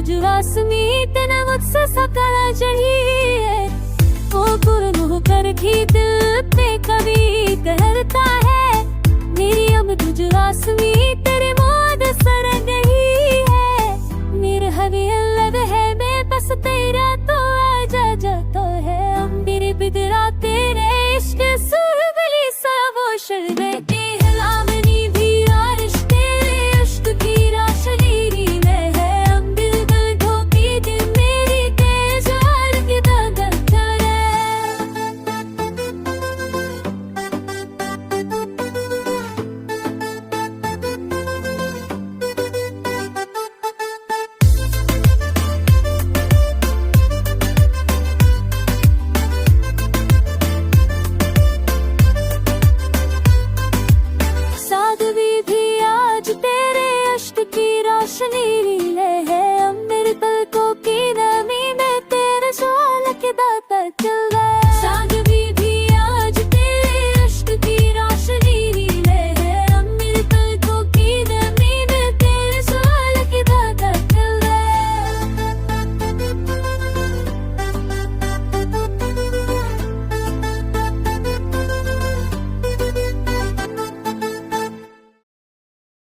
जुरासमी तेने मुझसे सकला चाहिए। वो गुरु कर भी दिल पे कभी कहता है, मेरी अब जुरासमी तेरे मोद सर गई है। मेरे हवी लग है मैं बस तेरा तो आजा जाता है। अब मेरे बिदरा तेरे इश्क सुरबली सा वो शर रहती है लामनी भी आरिश तेरे इश्क की राशनीरी में है। अब दिल दिल धोपी दिल मेरी तेज हार की दागन करे। सादवी भी आज तेरे अश्क की रोशनी रीले है। अब मेरे पलकों की नमी में तेरे सवाल के दाता चल गए।